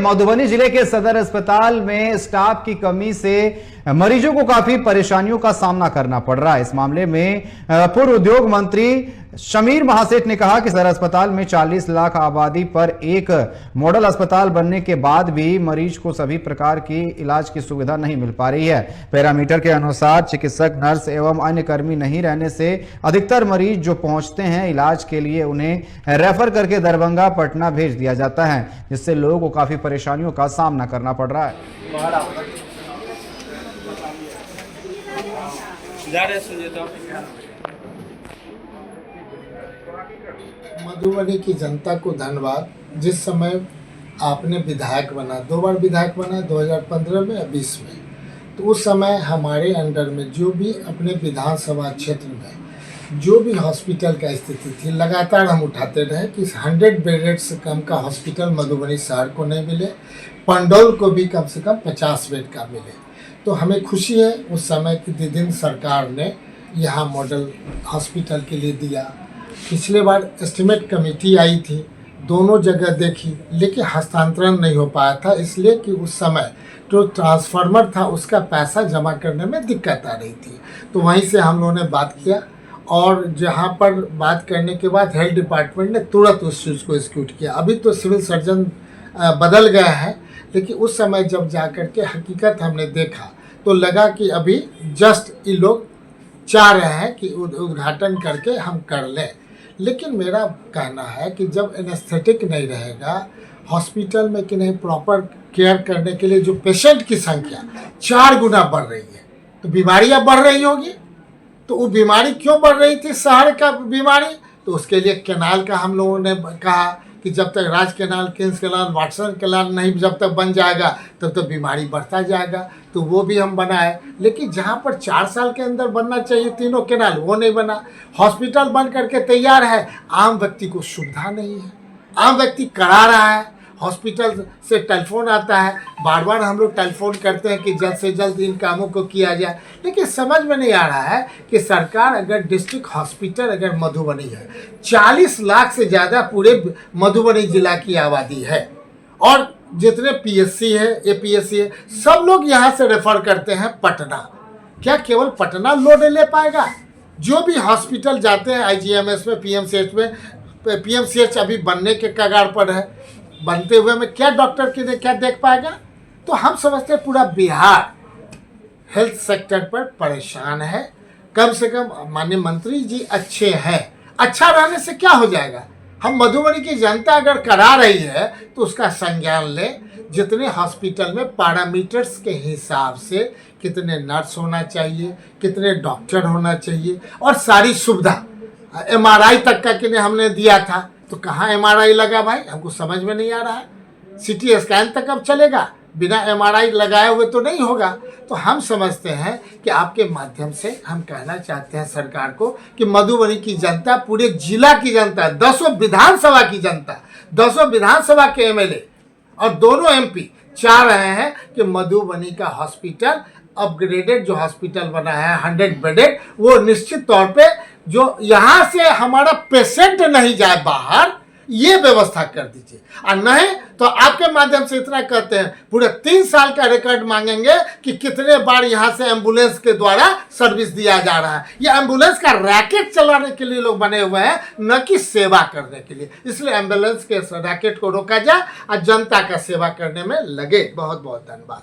मधुबनी जिले के सदर अस्पताल में स्टाफ की कमी से मरीजों को काफी परेशानियों का सामना करना पड़ रहा है। इस मामले में पूर्व उद्योग मंत्री शमीर महासेठ ने कहा कि सदर अस्पताल में 40 लाख आबादी पर एक मॉडल अस्पताल बनने के बाद भी मरीज को सभी प्रकार की इलाज की सुविधा नहीं मिल पा रही है। पैरामीटर के अनुसार चिकित्सक, नर्स एवं अन्य कर्मी नहीं रहने से अधिकतर मरीज जो पहुंचते हैं इलाज के लिए उन्हें रेफर करके दरभंगा, पटना भेज दिया जाता है, जिससे लोगों को काफी परेशानियों का सामना करना पड़ रहा है। मधुबनी की जनता को धन्यवाद। जिस समय आपने विधायक बना, 2 बार विधायक बना, 2015 में या 20 में, तो उस समय हमारे अंडर में जो भी अपने विधानसभा क्षेत्र में जो भी हॉस्पिटल का स्थिति थी, लगातार हम उठाते रहे कि 100 बेड से कम का हॉस्पिटल मधुबनी शहर को नहीं मिले, पंडौल को भी कम से कम 50 बेड का मिले। तो हमें खुशी है उस समय की दिन सरकार ने यहाँ मॉडल हॉस्पिटल के लिए दिया। पिछले बार एस्टिमेट कमेटी आई थी, दोनों जगह देखी, लेकिन हस्तांतरण नहीं हो पाया था, इसलिए कि उस समय जो ट्रांसफार्मर था उसका पैसा जमा करने में दिक्कत आ रही थी। तो वहीं से हम लोगों ने बात किया और जहां पर बात करने के बाद हेल्थ डिपार्टमेंट ने तुरंत उस चीज़ को एग्जीक्यूट किया। अभी तो सिविल सर्जन बदल गया है, लेकिन उस समय जब जा कर के हकीकत हमने देखा तो लगा कि अभी जस्ट ये लोग चाह रहे हैं कि उद्घाटन करके हम कर लें। लेकिन मेरा कहना है कि जब एनेस्थेटिक नहीं रहेगा हॉस्पिटल में कि नहीं प्रॉपर केयर करने के लिए जो पेशेंट की संख्या 4 गुना बढ़ रही है, तो बीमारियां बढ़ रही होगी। तो वो बीमारी क्यों बढ़ रही थी, शहर का बीमारी? तो उसके लिए कैनाल का हम लोगों ने कहा कि जब तक Raj canal, Kings canal, Watson canal नहीं जब तक बन जाएगा तब तक बीमारी बढ़ता जाएगा। तो वो भी हम बनाए, लेकिन जहाँ पर 4 साल के अंदर बनना चाहिए तीनों कैनाल, वो नहीं बना। हॉस्पिटल बन करके तैयार है, आम व्यक्ति को सुविधा नहीं है। आम व्यक्ति करा रहा है, हॉस्पिटल से टेलीफोन आता है, बार बार हम लोग टेलीफोन करते हैं कि जल्द से जल्द इन कामों को किया जाए, लेकिन समझ में नहीं आ रहा है कि सरकार अगर डिस्ट्रिक्ट हॉस्पिटल अगर मधुबनी है, 40 लाख से ज़्यादा पूरे मधुबनी जिला की आबादी है और जितने पीएससी है, एपीएससी है, सब लोग यहाँ से रेफर करते हैं पटना। क्या केवल पटना लोड ले पाएगा? जो भी हॉस्पिटल जाते हैं आईजीएमएस में, पीएमसीएच में, पीएमसीएच अभी बनने के कगार पर है, बनते हुए में क्या डॉक्टर के लिए क्या देख पाएगा? तो हम समझते हैं पूरा बिहार हेल्थ सेक्टर पर परेशान है। कम से कम माननीय मंत्री जी अच्छे हैं, अच्छा रहने से क्या हो जाएगा? हम मधुबनी की जनता अगर करा रही है तो उसका संज्ञान लें। जितने हॉस्पिटल में पैरामीटर्स के हिसाब से कितने नर्स होना चाहिए, कितने डॉक्टर होना चाहिए और सारी सुविधा, एमआरआई तक का कि हमने दिया था, तो कहाँ एमआरआई लगा भाई? हमको समझ में नहीं आ रहा है। सीटी स्कैन तक अब चलेगा, बिना एमआरआई लगाए हुए तो नहीं होगा। तो हम समझते हैं कि आपके माध्यम से हम कहना चाहते हैं सरकार को कि मधुबनी की जनता, पूरे जिला की जनता, 10 विधानसभा की जनता, 10 विधानसभा के एमएलए और दोनों एमपी चाह रहे हैं कि मधुबनी का हॉस्पिटल अपग्रेडेड जो हॉस्पिटल बना है 100 बेडेड, वो निश्चित तौर पे जो यहाँ से हमारा पेशेंट नहीं जाए बाहर, ये व्यवस्था कर दीजिए। और नहीं तो आपके माध्यम से इतना कहते हैं, पूरे 3 साल का रिकॉर्ड मांगेंगे कि कितने बार यहाँ से एम्बुलेंस के द्वारा सर्विस दिया जा रहा है। ये एम्बुलेंस का रैकेट चलाने के लिए लोग बने हुए हैं, न कि सेवा करने के लिए। इसलिए एम्बुलेंस के रैकेट को रोका जाए और जनता का सेवा करने में लगे। बहुत बहुत धन्यवाद।